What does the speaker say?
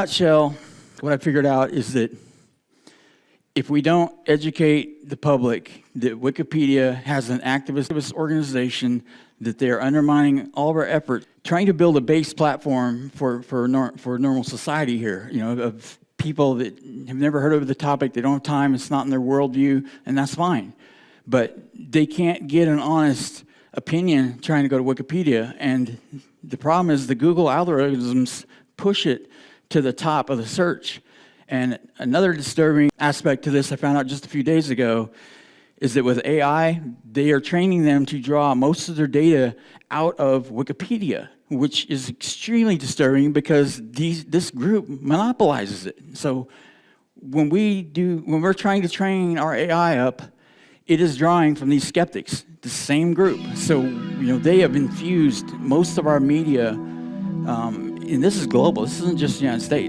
nutshell, what I figured out is that if we don't educate the public that Wikipedia has an activist organization, that they're undermining all of our efforts, trying to build a base platform for normal society here, of people that have never heard of the topic, they don't have time, it's not in their worldview, and that's fine. But they can't get an honest opinion trying to go to Wikipedia, and the problem is the Google algorithms push it to the top of the search. And another disturbing aspect to this I found out just a few days ago is that with AI, they are training them to draw most of their data out of Wikipedia, which is extremely disturbing because this group monopolizes it. So when we're trying to train our AI up, it is drawing from these skeptics, the same group. So they have infused most of our media, and this is global. This isn't just the United States.